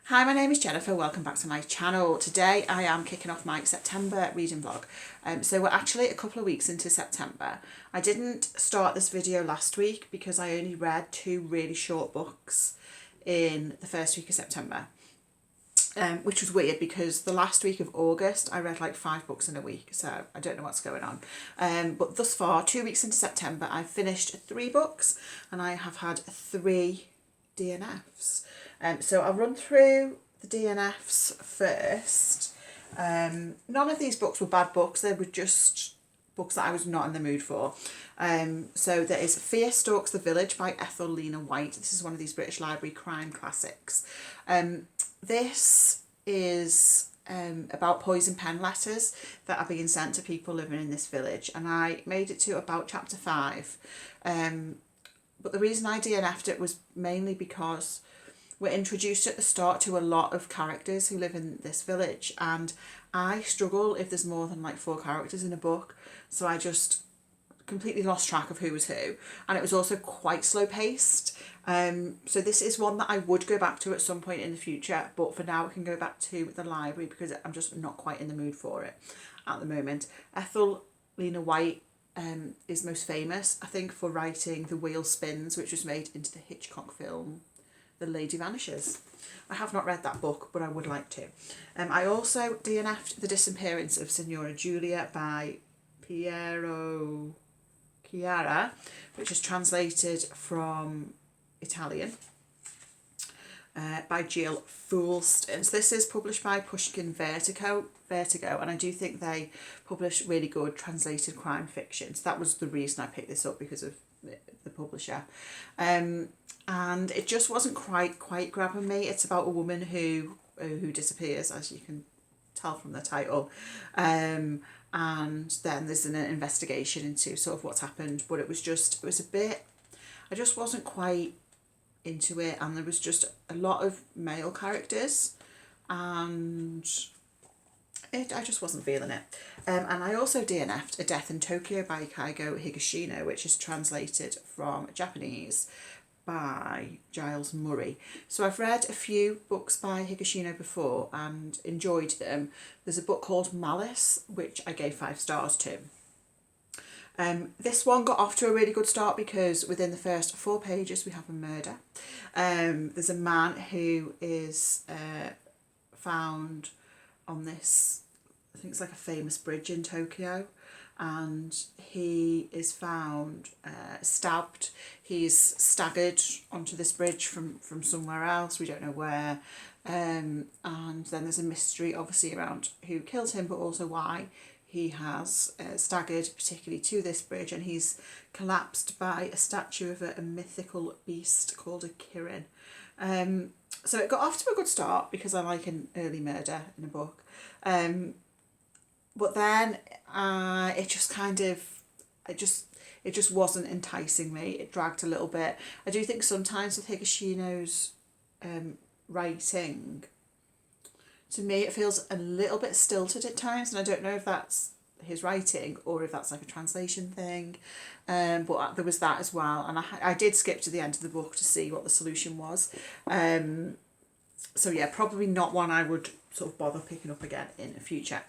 Hi, my name is Jennifer. Welcome back to my channel. Today I am kicking off my September reading vlog. So we're actually a couple of weeks into September. I didn't start this video last week because I only read 2 really short books in the first week of September. Which was weird because the last week of August I read like 5 books in a week, so I don't know what's going on. But thus far, 2 weeks into September, I've finished 3 books and I have had 3 DNFs. So I'll run through the DNFs first. None of these books were bad books, they were just books that I was not in the mood for. So there is Fear Stalks the Village by Ethel, Lina White. This is one of these British Library crime classics. This is about poison pen letters that are being sent to people living in this village, and I made it to about chapter 5. But the reason I DNF'd it was mainly because we're introduced at the start to a lot of characters who live in this village, and I struggle if there's more than like 4 characters in a book, so I just completely lost track of who was who, and it was also quite slow paced. So this is one that I would go back to at some point in the future, but for now I can go back to the library because I'm just not quite in the mood for it at the moment. Ethel Lina White is most famous, I think, for writing The Wheel Spins, which was made into the Hitchcock film The Lady Vanishes. I have not read that book, but I would like to. I also DNF'd The Disappearance of Signora Giulia by Piero, Chiara, which is translated from Italian by Jill Foulston. So this is published by Pushkin Vertigo, and I do think they publish really good translated crime fiction. So that was the reason I picked this up, because of the publisher. And it just wasn't quite grabbing me. It's about a woman who disappears, as you can tell from the title. And then there's an investigation into sort of what's happened, but it was a bit, I just wasn't quite into it, and there was just a lot of male characters, and I just wasn't feeling it. And I also DNF'd A Death in Tokyo by Keigo Higashino, which is translated from Japanese by Giles Murray. So I've read a few books by Higashino before and enjoyed them. There's a book called Malice, which I gave 5 stars to. This one got off to a really good start because within the first 4 pages we have a murder. There's a man who is found on this, I think it's like a famous bridge in Tokyo, and he is found stabbed. He's staggered onto this bridge from somewhere else, we don't know where, and then there's a mystery obviously around who killed him, but also why he has staggered particularly to this bridge, and he's collapsed by a statue of a mythical beast called a Kirin. So it got off to a good start because I like an early murder in a book. But then it just wasn't enticing me. It dragged a little bit. I do think sometimes with Higashino's writing, to me it feels a little bit stilted at times, and I don't know if that's his writing or if that's like a translation thing. But there was that as well, and I did skip to the end of the book to see what the solution was. So yeah, probably not one I would sort of bother picking up again in the future.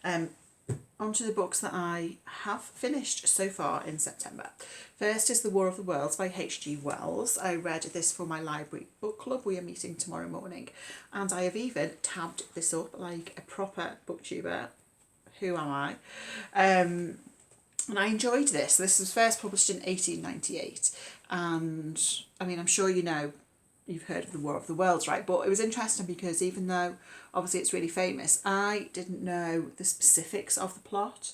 On to the books that I have finished so far in September. First is The War of the Worlds by H.G. Wells. I read this for my library book club. We are meeting tomorrow morning, and I have even tabbed this up like a proper booktuber. Who am I? And I enjoyed this. This was first published in 1898, and I mean, I'm sure you've heard of The War of the Worlds, right? But it was interesting because even though obviously it's really famous, I didn't know the specifics of the plot,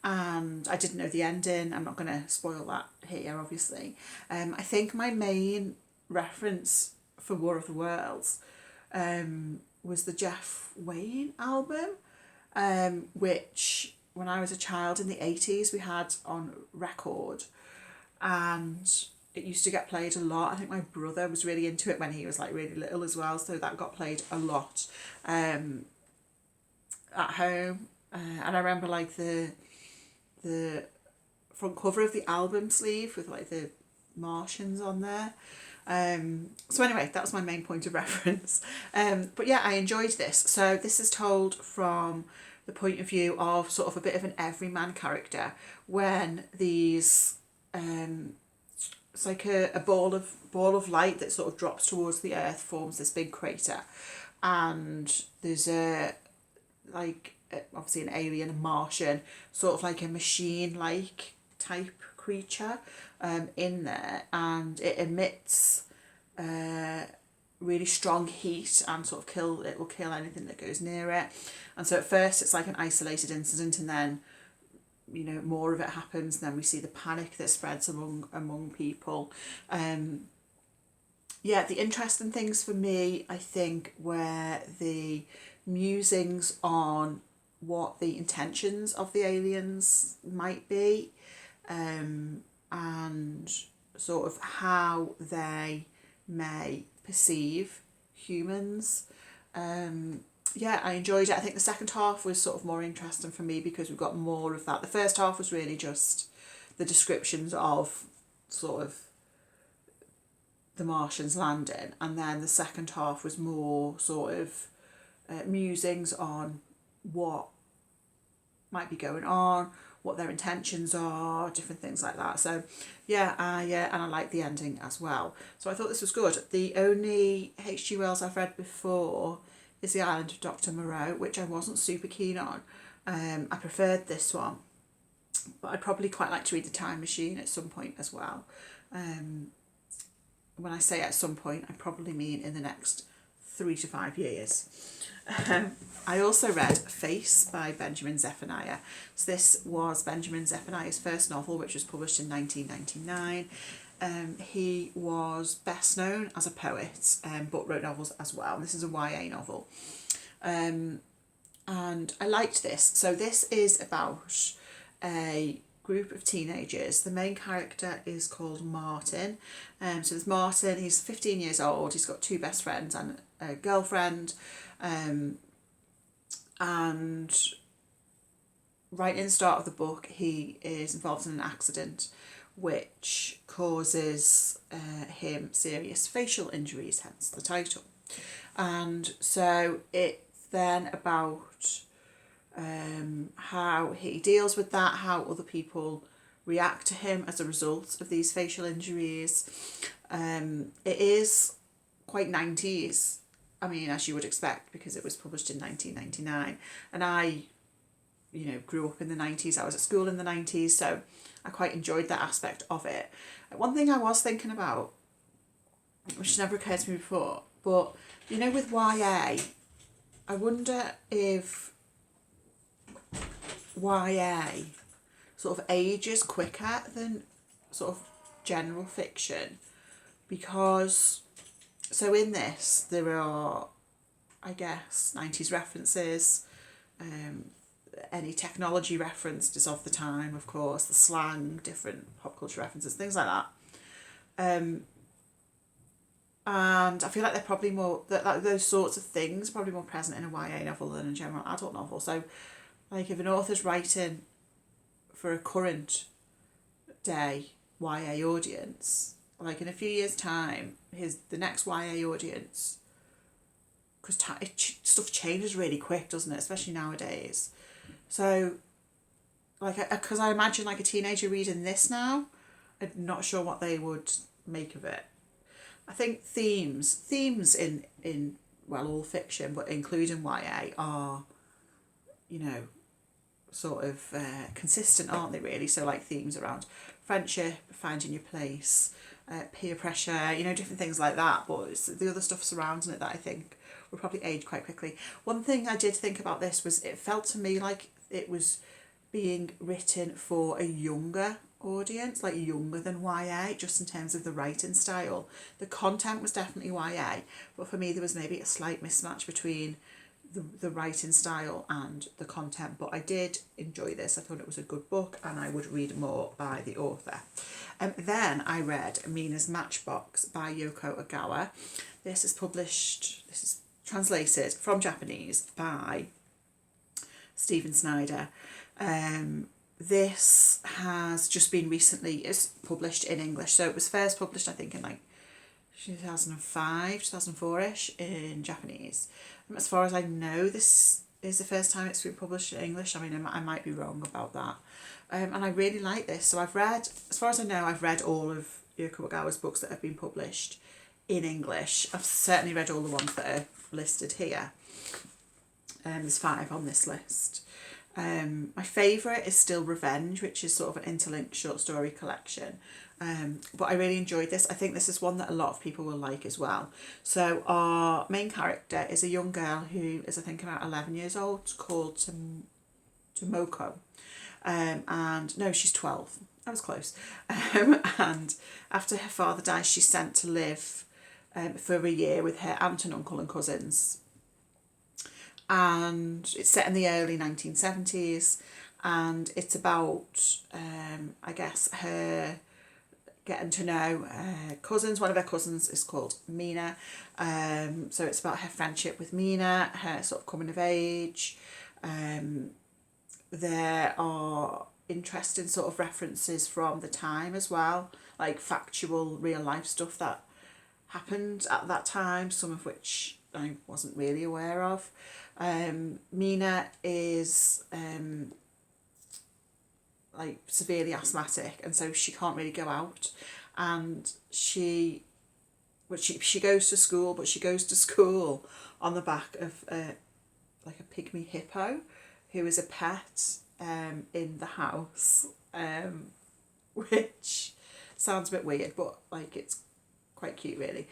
and I didn't know the ending. I'm not going to spoil that here, obviously. I think my main reference for War of the Worlds was the Jeff Wayne album, which when I was a child in the 80s we had on record, and it used to get played a lot. I think my brother was really into it when he was like really little as well, so that got played a lot at home. And I remember like the front cover of the album sleeve with like the Martians on there. So anyway, that was my main point of reference. But yeah, I enjoyed this. So this is told from the point of view of sort of a bit of an everyman character when these it's like a ball of light that sort of drops towards the earth, forms this big crater, and there's obviously an alien, a Martian, sort of like a machine like type creature in there, and it emits really strong heat and sort of it will kill anything that goes near it. And so at first it's like an isolated incident, and then more of it happens, and then we see the panic that spreads among people. The interesting things for me, I think, were the musings on what the intentions of the aliens might be, and sort of how they may perceive humans. I enjoyed it. I think the second half was sort of more interesting for me because we've got more of that. The first half was really just the descriptions of sort of the Martians landing, and then the second half was more sort of musings on what might be going on, what their intentions are, different things like that. So and I liked the ending as well. So I thought this was good. The only H.G. Wells I've read before is The Island of Dr. Moreau, which I wasn't super keen on. I preferred this one, but I'd probably quite like to read The Time Machine at some point as well. When I say at some point, I probably mean in the next 3 to 5 years. I also read Face by Benjamin Zephaniah. So this was Benjamin Zephaniah's first novel, which was published in 1999. He was best known as a poet, but wrote novels as well. This is a YA novel. And I liked this. So this is about a group of teenagers. The main character is called Martin. So there's Martin, he's 15 years old, he's got 2 best friends and a girlfriend. And right in the start of the book, he is involved in an accident which causes him serious facial injuries, hence the title. And so it's then about how he deals with that, how other people react to him as a result of these facial injuries. It is quite 90s, I mean, as you would expect, because it was published in 1999. And I, grew up in the 90s. I was at school in the 90s, so I quite enjoyed that aspect of it. One thing I was thinking about, which never occurred to me before, but, with YA, I wonder if YA sort of ages quicker than sort of general fiction, because so in this there are, I guess, 90s references, any technology referenced is of the time, of course, the slang, different pop culture references, things like that. And I feel like they're probably more, that those sorts of things are probably more present in a YA novel than a general adult novel. So like if an author's writing for a current day YA audience, like in a few years' time, the next YA audience, because stuff changes really quick, doesn't it? Especially nowadays. So, because I imagine like a teenager reading this now, I'm not sure what they would make of it. I think themes in all fiction, but including YA, are, sort of consistent, aren't they, really? So like themes around friendship, finding your place, peer pressure, different things like that, but it's the other stuff surrounding it that I think will probably age quite quickly. One thing I did think about this was it felt to me like it was being written for a younger audience, like younger than YA, just in terms of the writing style. The content was definitely YA, but for me there was maybe a slight mismatch between the writing style and the content, but I did enjoy this. I thought it was a good book and I would read more by the author. Then I read Mina's Matchbox by Yoko Ogawa. This is translated from Japanese by Stephen Snyder. This has just been recently published in English. So it was first published, I think, in like 2005, 2004-ish in Japanese. As far as I know, this is the first time it's been published in English. I mean, I might be wrong about that. And I really like this. So I've read, as far as I know, I've read all of Yoko Ogawa's books that have been published in English. I've certainly read all the ones that are listed here. There's 5 on this list. My favourite is still Revenge, which is sort of an interlinked short story collection. But I really enjoyed this. I think this is one that a lot of people will like as well. So our main character is a young girl who is, I think, about 11 years old, called Tomoko. And no, she's 12. I was close. And after her father dies, she's sent to live for a year with her aunt and uncle and cousins. And it's set in the early 1970s, and it's about, I guess, her getting to know cousins. One of her cousins is called Mina. So it's about her friendship with Mina, her sort of coming of age. There are interesting sort of references from the time as well, like factual real life stuff that happened at that time, some of which I wasn't really aware of. Mina is like severely asthmatic, and so she can't really go out, and she goes to school, but she goes to school on the back of like a pygmy hippo who is a pet in the house, which sounds a bit weird, but like it's quite cute really.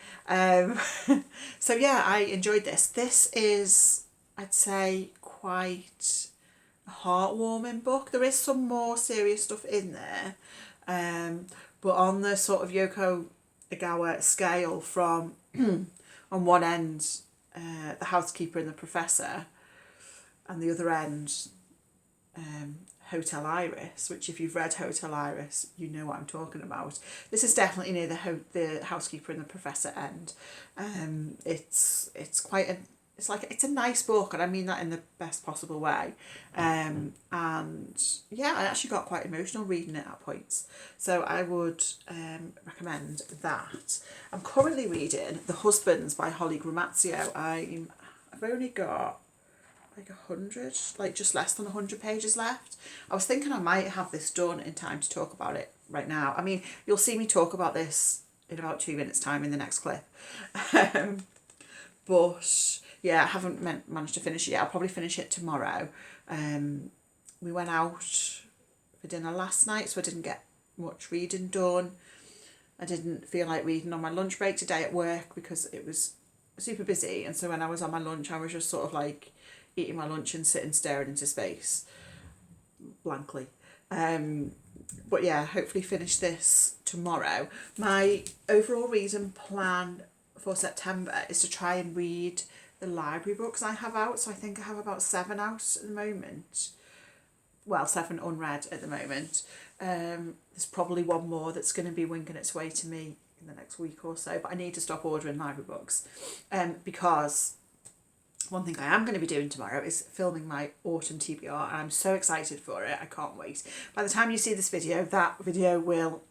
So yeah, I enjoyed this. This is, I'd say, quite a heartwarming book. There is some more serious stuff in there, but on the sort of Yoko Ogawa scale, from on one end the housekeeper and the professor, and the other end Hotel Iris, which if you've read Hotel Iris, you know what I'm talking about. This is definitely near the housekeeper and the professor end. It's quite it's a nice book, and I mean that in the best possible way. And yeah, I actually got quite emotional reading it at points. So I would recommend that. I'm currently reading The Husbands by Holly Gramazio. I've only got like 100, like just less than 100 pages left. I was thinking I might have this done in time to talk about it right now. I mean, you'll see me talk about this in about 2 minutes time in the next clip. But yeah, I haven't managed to finish it yet. I'll probably finish it tomorrow. We went out for dinner last night, so I didn't get much reading done. I didn't feel like reading on my lunch break today at work because it was super busy, and so when I was on my lunch, I was just sort of like eating my lunch and sitting staring into space blankly. But yeah, hopefully finish this tomorrow. My overall reading plan for September is to try and read the library books I have out. So I think I have about 7 out at the moment. Well, 7 unread at the moment. There's probably one more that's going to be winging its way to me in the next week or so, but I need to stop ordering library books because one thing I am going to be doing tomorrow is filming my autumn TBR, and I'm so excited for it. I can't wait. By the time you see this video, that video will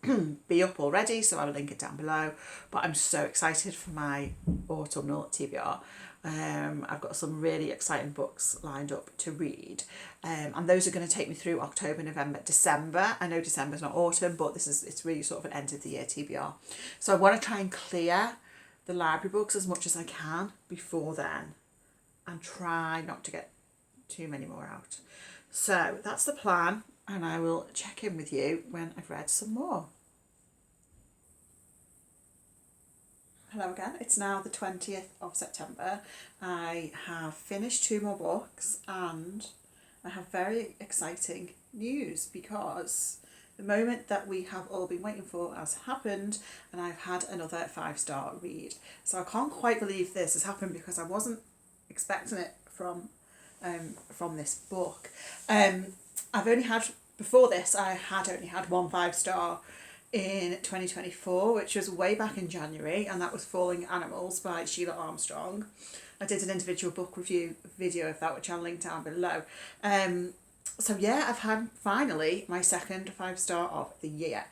be up already, so I will link it down below. But I'm so excited for my autumnal TBR. I've got some really exciting books lined up to read, and those are going to take me through October, November, December. I know December's not autumn, but it's really sort of an end of the year TBR. So I want to try and clear the library books as much as I can before then, and try not to get too many more out. So that's the plan, and I will check in with you when I've read some more. Hello again, it's now the 20th of September. I have finished 2 more books, and I have very exciting news because the moment that we have all been waiting for has happened, and I've had another 5-star read. So I can't quite believe this has happened because I wasn't expecting it from this book. Before this I had only had 1 5-star in 2024, which was way back in January, and that was Falling Animals by Sheila Armstrong. I did an individual book review video of that, which I'll link down below. So yeah, I've had finally my second 5-star of the year.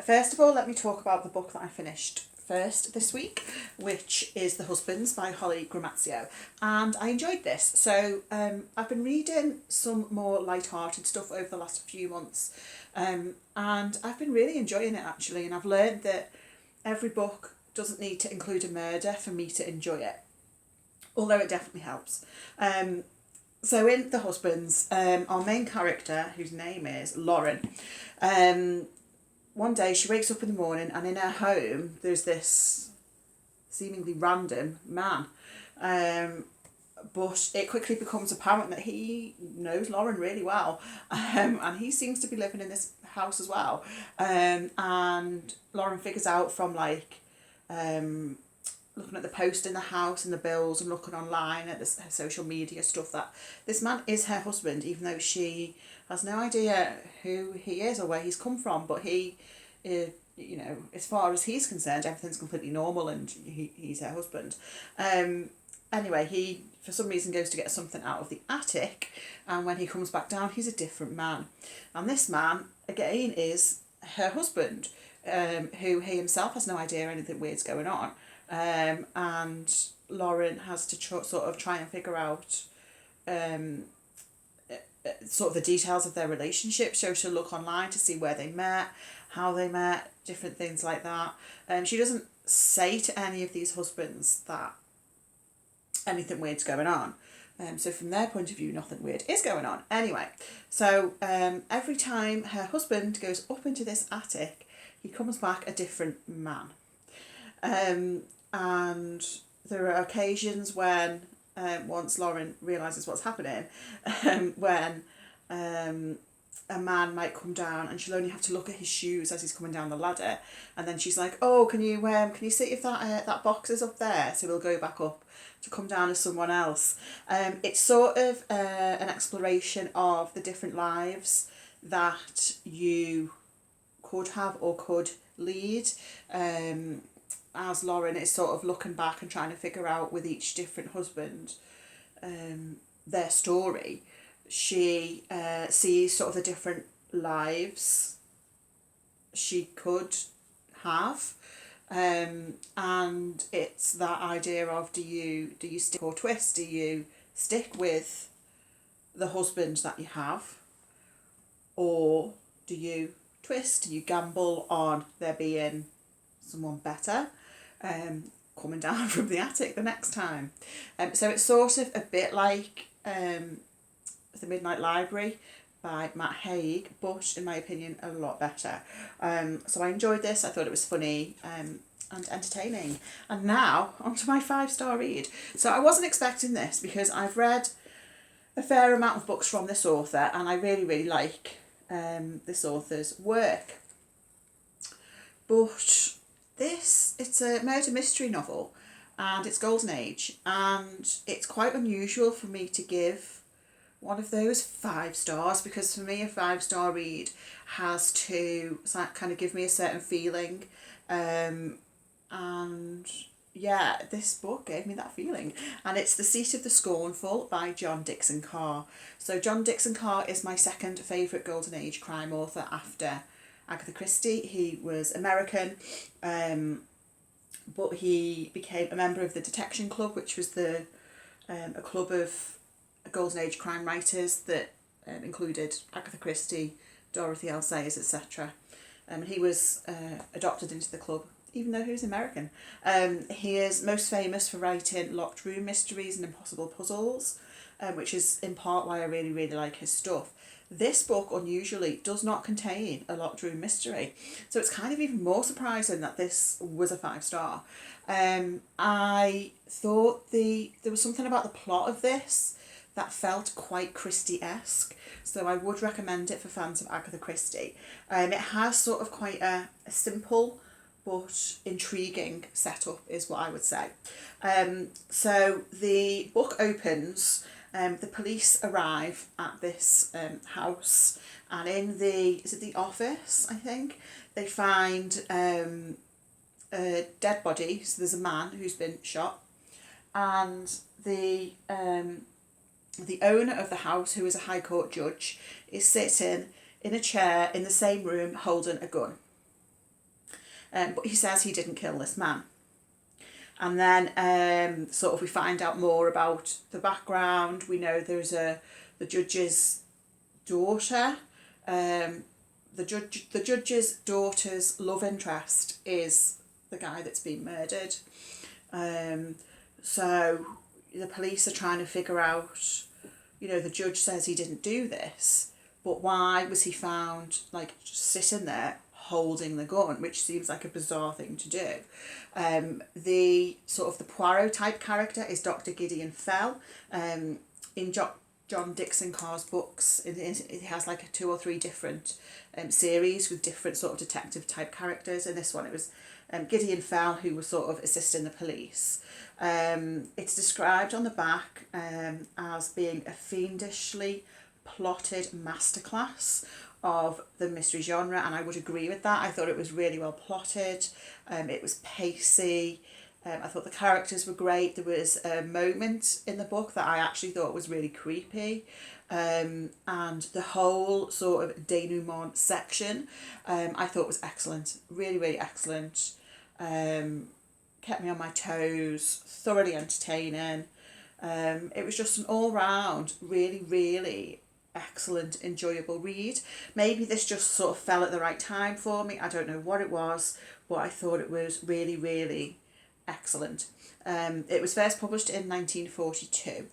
First of all, let me talk about the book that I finished first this week, which is The Husbands by Holly Gramazio, and I enjoyed this. So I've been reading some more light-hearted stuff over the last few months, and I've been really enjoying it actually, and I've learned that every book doesn't need to include a murder for me to enjoy it, although it definitely helps. So in The Husbands, our main character, whose name is Lauren, one day she wakes up in the morning and in her home there's this seemingly random man. But it quickly becomes apparent that he knows Lauren really well, and he seems to be living in this house as well. And Lauren figures out from like looking at the post in the house and the bills and looking online at her social media stuff that this man is her husband, even though she has no idea who he is or where he's come from. But he, you know, as far as he's concerned, everything's completely normal and he's her husband. Anyway, he for some reason goes to get something out of the attic, and when he comes back down he's a different man. And this man, again, is her husband, who he himself has no idea anything weird's going on. And Lauren has to sort of try and figure out sort of the details of their relationship. So she'll look online to see where they met, how they met, different things like that. She doesn't say to any of these husbands that anything weird's going on. So from their point of view, nothing weird is going on. Anyway, so every time her husband goes up into this attic, he comes back a different man. And there are occasions when, once Lauren realises what's happening, when a man might come down and she'll only have to look at his shoes as he's coming down the ladder, and then she's like, oh, can you see if that box is up there? So we'll go back up to come down as someone else. It's sort of an exploration of the different lives that you could have or could lead. As Lauren is sort of looking back and trying to figure out with each different husband their story, she sees sort of the different lives she could have, and it's that idea of do you stick or twist? Do you stick with the husband that you have, or do you twist? Do you gamble on there being someone better coming down from the attic the next time? So it's sort of a bit like The Midnight Library by Matt Haig, but in my opinion a lot better. So I enjoyed this. I thought it was funny and entertaining. And now onto my 5-star read. So I wasn't expecting this because I've read a fair amount of books from this author and I really like this author's work. But it's a murder mystery novel and it's Golden Age, and it's quite unusual for me to give one of those 5 stars, because for me a 5-star read has to kind of give me a certain feeling, and yeah, this book gave me that feeling. And it's The Seat of the Scornful by John Dickson Carr. So John Dickson Carr is my second favourite Golden Age crime author after Agatha Christie. He was American, but he became a member of the Detection Club, which was a club of Golden Age crime writers that included Agatha Christie, Dorothy L. Sayers, etc. He was adopted into the club, even though he was American. He is most famous for writing locked room mysteries and impossible puzzles, which is in part why I really like his stuff. This book, unusually, does not contain a locked room mystery. So it's kind of even more surprising that this was a 5-star. I thought there was something about the plot of this that felt quite Christie-esque. So I would recommend it for fans of Agatha Christie. It has sort of quite a simple but intriguing setup is what I would say. So the book opens. The police arrive at this house, and in the office, I think, they find a dead body. So there's a man who's been shot, and the owner of the house, who is a High Court judge, is sitting in a chair in the same room holding a gun. but he says he didn't kill this man. And then sort of we find out more about the background. We know there's the judge's daughter. The judge's daughter's love interest is the guy that's been murdered. So the police are trying to figure out, you know, the judge says he didn't do this, but why was he found like just sitting there holding the gun, which seems like a bizarre thing to do. The sort of the Poirot type character is Dr. Gideon Fell. In John Dickson Carr's books, it has like 2 or 3 different series with different sort of detective type characters. In this one it was Gideon Fell, who was sort of assisting the police. It's described on the back as being a fiendishly plotted masterclass of the mystery genre, and I would agree with that. I thought it was really well plotted. It was pacey. I thought the characters were great. There was a moment in the book that I actually thought was really creepy. And the whole sort of denouement section I thought was excellent. Really, really excellent. Kept me on my toes, thoroughly entertaining. It was just an all-round really, really excellent, enjoyable read. Maybe this just sort of fell at the right time for me. I don't know what it was, but I thought it was really, really excellent. It was first published in 1942,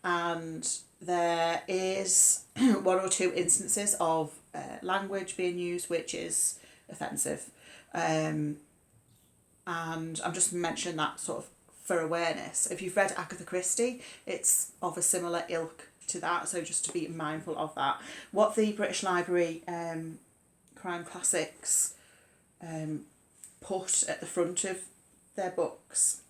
and there is 1 or 2 instances of language being used which is offensive, and I'm just mentioning that sort of for awareness. If you've read Agatha Christie, it's of a similar ilk to that, so just to be mindful of that. What the British Library crime classics put at the front of their books,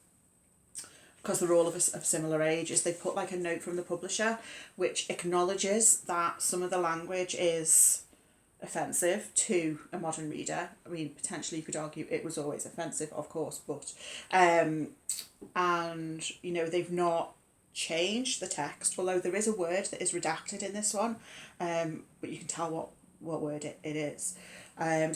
because they're all of similar age, is they put like a note from the publisher which acknowledges that some of the language is offensive to a modern reader. I mean, potentially you could argue it was always offensive, of course, but and you know, they've not changed the text, although there is a word that is redacted in this one, but you can tell what word it is.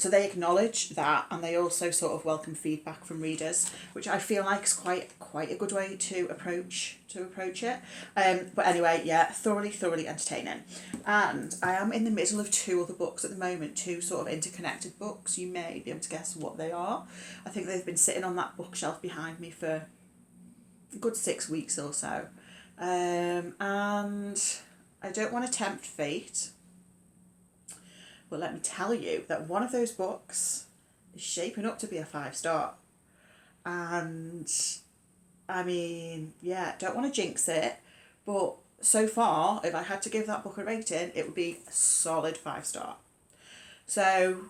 So they acknowledge that, and they also sort of welcome feedback from readers, which I feel like is quite a good way to approach it. But anyway, yeah, thoroughly entertaining. And I am in the middle of 2 other books at the moment, 2 sort of interconnected books. You may be able to guess what they are. I think they've been sitting on that bookshelf behind me for a good 6 weeks or so. And I don't want to tempt fate, but let me tell you that one of those books is shaping up to be a 5-star. And I mean, yeah, don't want to jinx it, but so far, if I had to give that book a rating, it would be a solid 5-star. So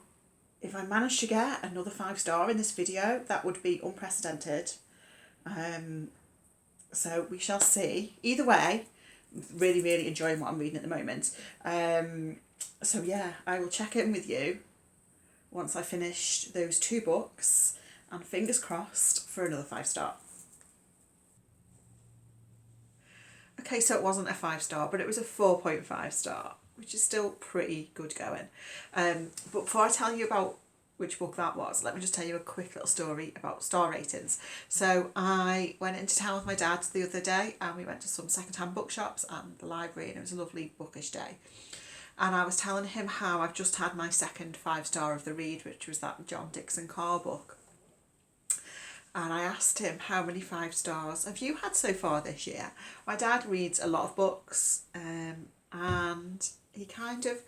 if I manage to get another 5-star in this video, that would be unprecedented. So we shall see. Either way, really enjoying what I'm reading at the moment. So yeah, I will check in with you once I finish those 2 books, and fingers crossed for another 5-star. Okay, so it wasn't a 5-star, but it was a 4.5 star, which is still pretty good going. But before I tell you about which book that was, let me just tell you a quick little story about star ratings. So I went into town with my dad the other day, and we went to some second-hand bookshops and the library, and it was a lovely bookish day. And I was telling him how I've just had my second 5-star of the read, which was that John Dickson Carr book. And I asked him, how many 5-stars have you had so far this year? My dad reads a lot of books, and he kind of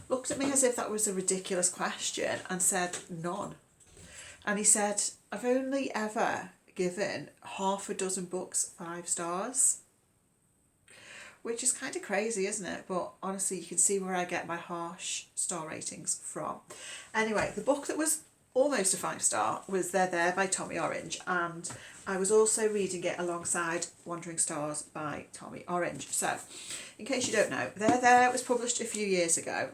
looked at me as if that was a ridiculous question and said, none. And he said, I've only ever given half a dozen books 5 stars. Which is kind of crazy, isn't it? But honestly, you can see where I get my harsh star ratings from. Anyway, the book that was almost a 5-star was They're There by Tommy Orange, and I was also reading it alongside Wandering Stars by Tommy Orange. So, in case you don't know, They're There was published a few years ago,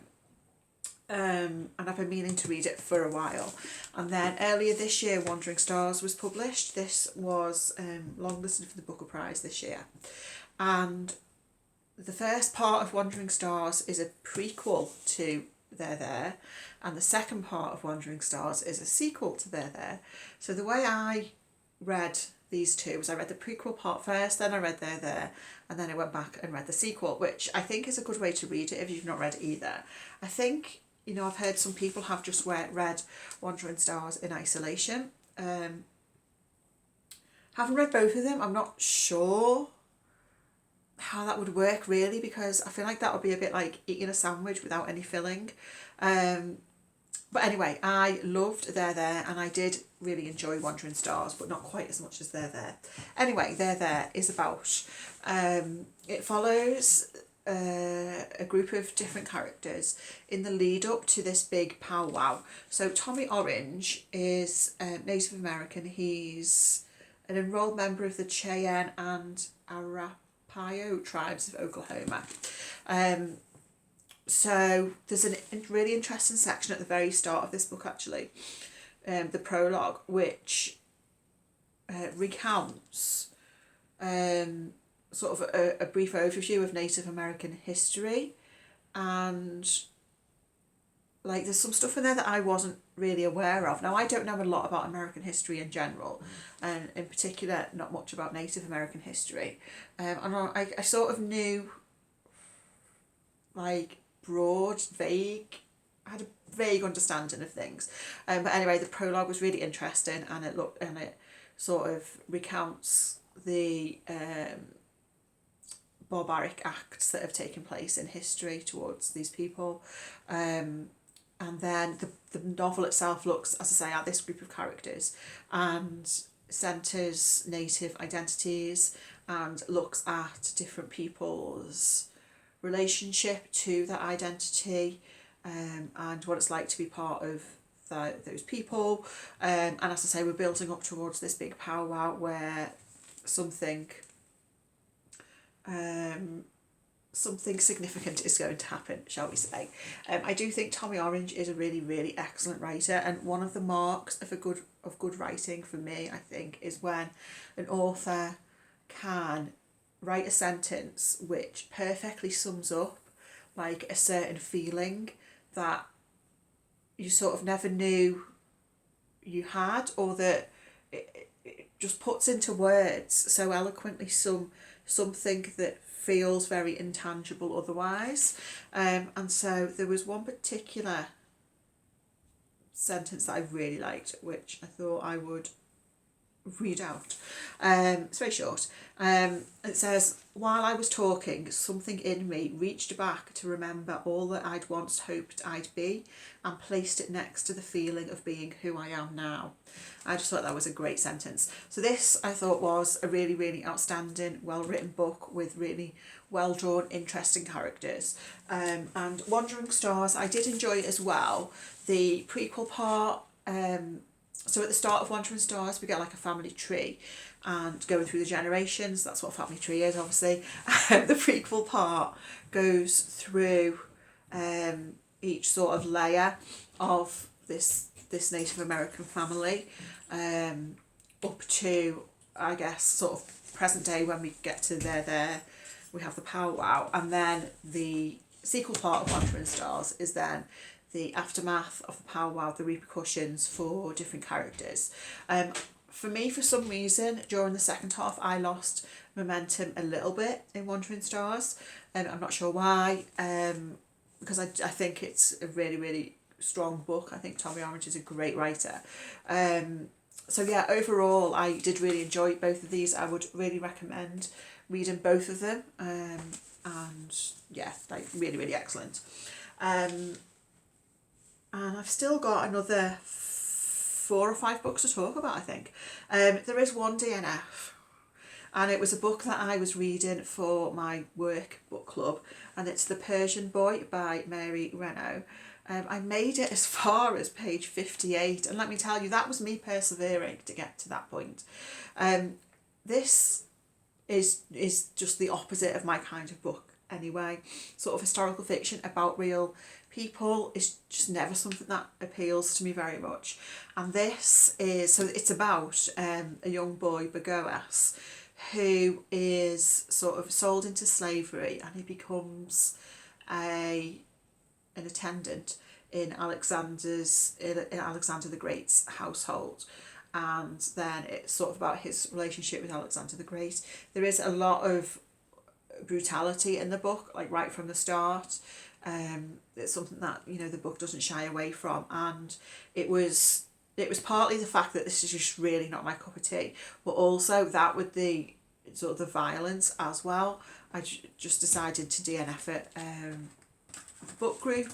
and I've been meaning to read it for a while. And then earlier this year, Wandering Stars was published. This was longlisted for the Booker Prize this year. And the first part of Wandering Stars is a prequel to There There, and the second part of Wandering Stars is a sequel to There There. So the way I read these two was I read the prequel part first, then I read There There, and then I went back and read the sequel, which I think is a good way to read it if you've not read either. I think, you know, I've heard some people have just read Wandering Stars in isolation. Haven't read both of them. I'm not sure how that would work really, because I feel like that would be a bit like eating a sandwich without any filling. But anyway, I loved There There, and I did really enjoy Wandering Stars, but not quite as much as There There. Anyway, There There is about, it follows a group of different characters in the lead up to this big powwow. So Tommy Orange is Native American. He's an enrolled member of the Cheyenne and Arapaho tribes of Oklahoma. So there's a really interesting section at the very start of this book, actually, the prologue, which recounts sort of a brief overview of Native American history, and like there's some stuff in there that I wasn't really aware of. Now, I don't know a lot about American history in general, and in particular not much about Native American history, and I sort of knew like broad, vague, I had a vague understanding of things, but anyway, the prologue was really interesting, and it sort of recounts the barbaric acts that have taken place in history towards these people, and then the novel itself looks, as I say, at this group of characters and centres native identities and looks at different people's relationship to that identity, and what it's like to be part of those people, and as I say, we're building up towards this big powwow where something significant is going to happen, shall we say. I do think Tommy Orange is a really, really excellent writer, and one of the marks of good writing for me, I think, is when an author can write a sentence which perfectly sums up like a certain feeling that you sort of never knew you had, or that it just puts into words so eloquently something that feels very intangible otherwise. And so there was one particular sentence that I really liked, which I thought I would read out. It's very short. It says, "While I was talking, something in me reached back to remember all that I'd once hoped I'd be and placed it next to the feeling of being who I am now." I just thought that was a great sentence. So this, I thought, was a really, really outstanding, well-written book with really well-drawn, interesting characters. And Wandering Stars, I did enjoy it as well. The prequel part, so at the start of Wandering Stars, we get like a family tree, and going through the generations, that's what a family tree is, obviously. The prequel part goes through each sort of layer of this Native American family, up to, I guess, sort of present day when we get to there, we have the powwow, and then the sequel part of Wandering Stars is then the aftermath of the powwow, the repercussions for different characters. For me, for some reason, during the second half, I lost momentum a little bit in Wandering Stars, and I'm not sure why, because I think it's a really, really strong book. I think Tommy Orange is a great writer. So yeah, overall, I did really enjoy both of these. I would really recommend reading both of them, and yeah, like really, really excellent. And I've still got another 4 or 5 books to talk about, I think. There is one DNF, and it was a book that I was reading for my work book club, and it's The Persian Boy by Mary Renault. I made it as far as page 58, and let me tell you, that was me persevering to get to that point. This is just the opposite of my kind of book anyway. Sort of historical fiction about real people is just never something that appeals to me very much. And this is, so it's about a young boy, Bagoas, who is sort of sold into slavery, and he becomes a an attendant in Alexander the Great's household, and then it's sort of about his relationship with Alexander the Great. There is a lot of brutality in the book, like right from the start. It's something that, you know, the book doesn't shy away from, and it was partly the fact that this is just really not my cup of tea, but also that with the sort of the violence as well, I just decided to DNF it. The book group,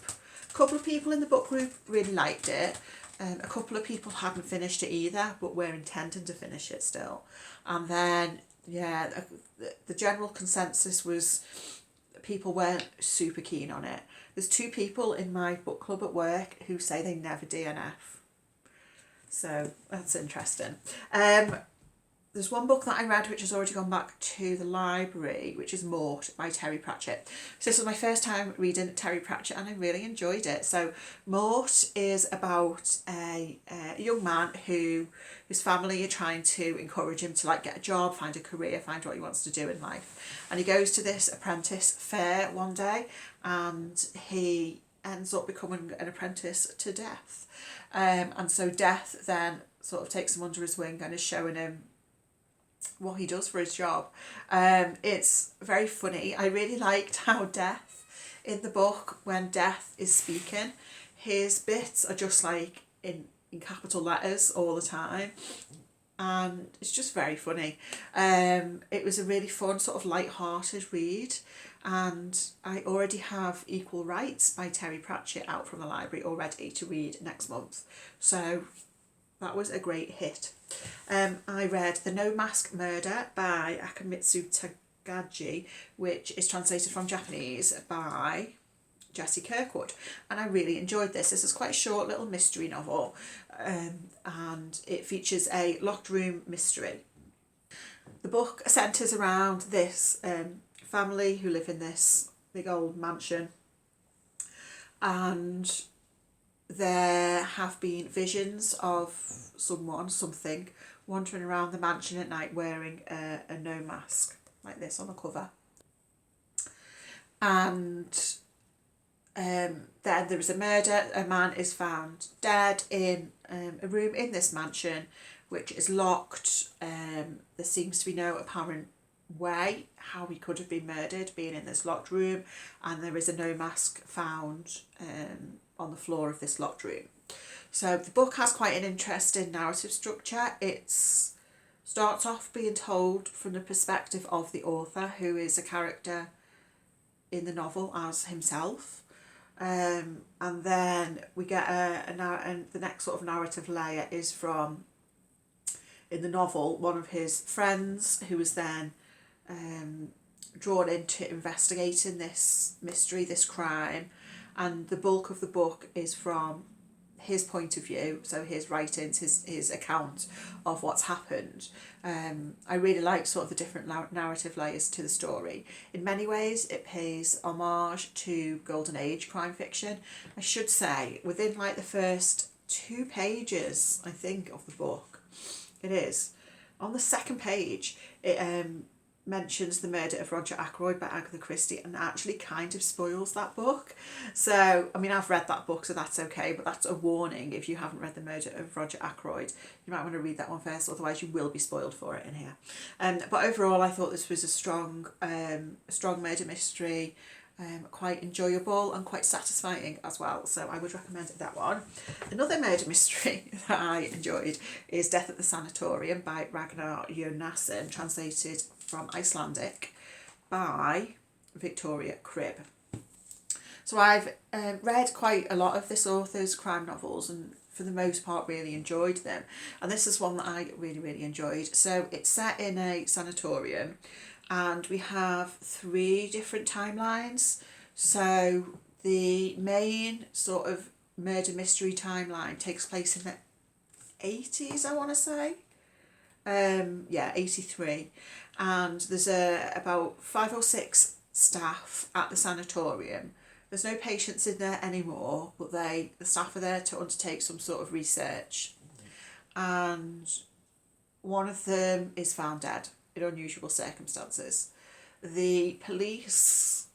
a couple of people in the book group really liked it. A couple of people hadn't finished it either, but were intending to finish it still. And then, yeah, the general consensus was people weren't super keen on it. There's 2 people in my book club at work who say they never DNF. So that's interesting. There's one book that I read which has already gone back to the library, which is Mort by Terry Pratchett. So this was my first time reading Terry Pratchett and I really enjoyed it. So Mort is about a young man who his family are trying to encourage him to like get a job, find a career, find what he wants to do in life. And he goes to this apprentice fair one day and he ends up becoming an apprentice to Death. And so Death then sort of takes him under his wing and is showing him what he does for his job. It's very funny. I really liked how Death in the book, when Death is speaking, his bits are just like in capital letters all the time, and it's just very funny. It was a really fun sort of light-hearted read, and I already have Equal Rights by Terry Pratchett out from the library already to read next month, so that was a great hit. I read The No Mask Murder by Akimitsu Takagi, which is translated from Japanese by Jessie Kirkwood, and I really enjoyed this. This is quite a short little mystery novel, and it features a locked room mystery. The book centres around this family who live in this big old mansion, and there have been visions of something wandering around the mansion at night wearing a no mask like this on the cover. And then there is a murder. A man is found dead in a room in this mansion which is locked. There seems to be no apparent way how he could have been murdered being in this locked room, and there is a no mask found on the floor of this locked room. So the book has quite an interesting narrative structure. It starts off being told from the perspective of the author, who is a character in the novel as himself. And then we get and the next sort of narrative layer is from, in the novel, one of his friends who was then drawn into investigating this mystery, this crime, and the bulk of the book is from his point of view, so his writings, his account of what's happened. I really like sort of the different narrative layers to the story. In many ways it pays homage to Golden Age crime fiction. I should say within like the first 2 pages, I think, of the book, it is, on the second page, it mentions the murder of Roger Ackroyd by Agatha Christie and actually kind of spoils that book. So, I mean, I've read that book, so that's okay, but that's a warning. If you haven't read The Murder of Roger Ackroyd, you might want to read that one first, otherwise you will be spoiled for it in here. But overall, I thought this was a strong murder mystery, quite enjoyable and quite satisfying as well, so I would recommend that one. Another murder mystery that I enjoyed is Death at the Sanatorium by Ragnar Jonasson, translated from Icelandic by Victoria Cribb. So I've read quite a lot of this author's crime novels and for the most part really enjoyed them, and this is one that I really enjoyed. So it's set in a sanatorium and we have 3 different timelines. So the main sort of murder mystery timeline takes place in the 80s, I want to say. 83, and there's about 5 or 6 staff at the sanatorium. There's no patients in there anymore, but the staff are there to undertake some sort of research, and one of them is found dead in unusual circumstances. The police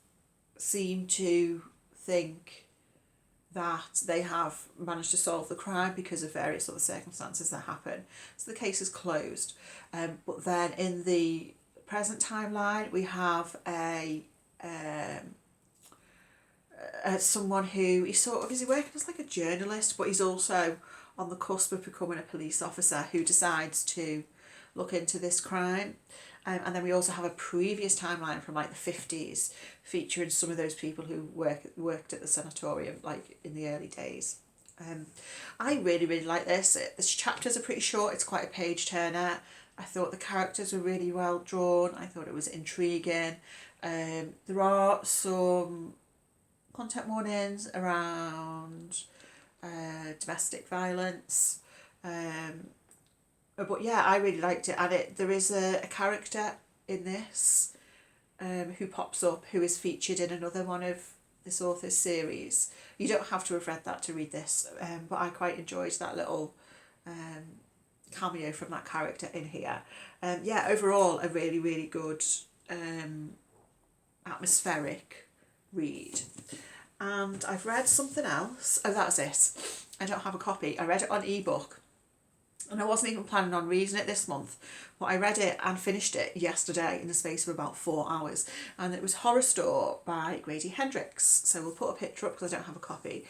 seem to think that they have managed to solve the crime because of various other circumstances that happen. So the case is closed. But then in the present timeline, we have someone who is he working as like a journalist, but he's also on the cusp of becoming a police officer who decides to look into this crime. And then we also have a previous timeline from like the 50s featuring some of those people who worked at the sanatorium like in the early days. I really, really like this. The chapters are pretty short. It's quite a page turner. I thought the characters were really well drawn. I thought it was intriguing. There are some content warnings around domestic violence. But yeah, I really liked it. And there is a character in this who pops up, who is featured in another one of this author's series. You don't have to have read that to read this, but I quite enjoyed that little cameo from that character in here. Yeah, overall a really, really good atmospheric read. And I've read something else. Oh, that's it. I don't have a copy. I read it on ebook. And I wasn't even planning on reading it this month, but I read it and finished it yesterday in the space of about 4 hours. And it was Horrorstor by Grady Hendrix. So we'll put a picture up because I don't have a copy.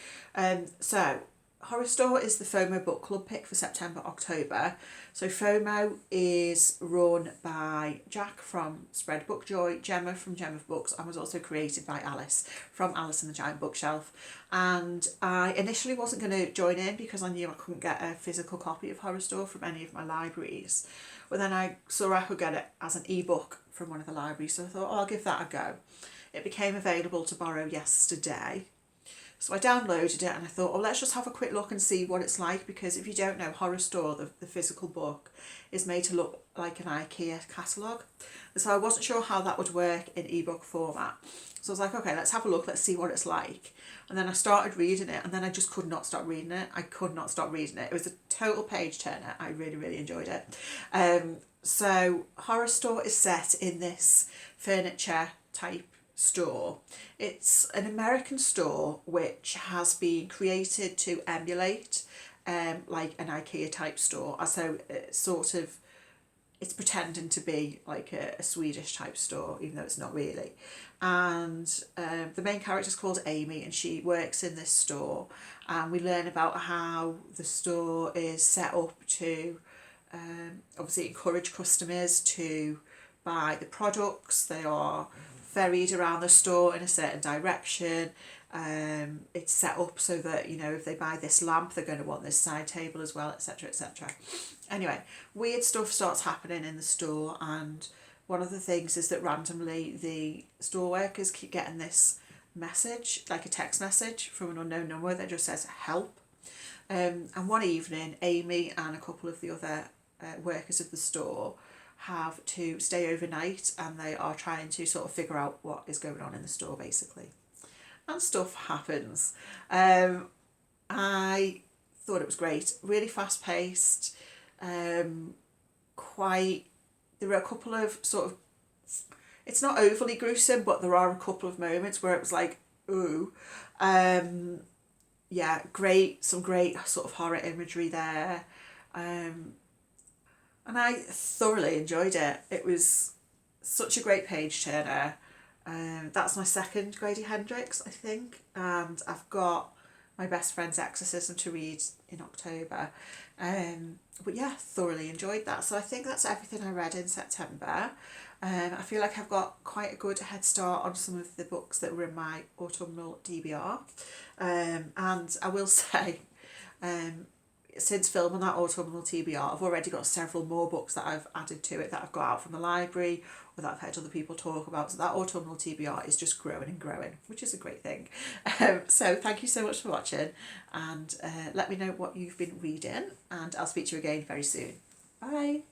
So Horrorstor is the FOMO book club pick for September, October. So FOMO is run by Jack from Spread Book Joy, Gemma from Gemma Books, and was also created by Alice from Alice and the Giant Bookshelf. And I initially wasn't going to join in because I knew I couldn't get a physical copy of Horrorstor from any of my libraries. But then I saw I could get it as an ebook from one of the libraries, so I thought, oh, I'll give that a go. It became available to borrow yesterday. So I downloaded it and I thought, oh, let's just have a quick look and see what it's like, because if you don't know, Horrorstor, the physical book, is made to look like an IKEA catalogue. So I wasn't sure how that would work in ebook format. So I was like, okay, let's have a look, let's see what it's like. And then I started reading it and then I just could not stop reading it. I could not stop reading it. It was a total page turner. I really, really enjoyed it. So Horrorstor is set in this furniture type store. It's an American store which has been created to emulate like an IKEA type store. So it's pretending to be like a Swedish type store, even though it's not really. And the main character is called Amy and she works in this store, and we learn about how the store is set up to obviously encourage customers to buy the products. They are ferried around the store in a certain direction. It's set up so that, you know, if they buy this lamp, they're going to want this side table as well, etc., etc. Anyway, weird stuff starts happening in the store, and one of the things is that randomly the store workers keep getting this message, like a text message from an unknown number that just says help. And one evening, Amy and a couple of the other workers of the store have to stay overnight, and they are trying to sort of figure out what is going on in the store basically. And stuff happens. I thought it was great, really fast paced, there were a couple of sort of, it's not overly gruesome, but there are a couple of moments where it was like, ooh. Yeah, some great sort of horror imagery there. And I thoroughly enjoyed it. It was such a great page turner. That's my second Grady Hendrix, I think. And I've got My Best Friend's Exorcism to read in October. But yeah, thoroughly enjoyed that. So I think that's everything I read in September. I feel like I've got quite a good head start on some of the books that were in my Autumnal TBR. And I will say, since filming that Autumnal TBR, I've already got several more books that I've added to it that I've got out from the library or that I've heard other people talk about. So that Autumnal TBR is just growing and growing, which is a great thing. So thank you so much for watching, and let me know what you've been reading, and I'll speak to you again very soon. Bye.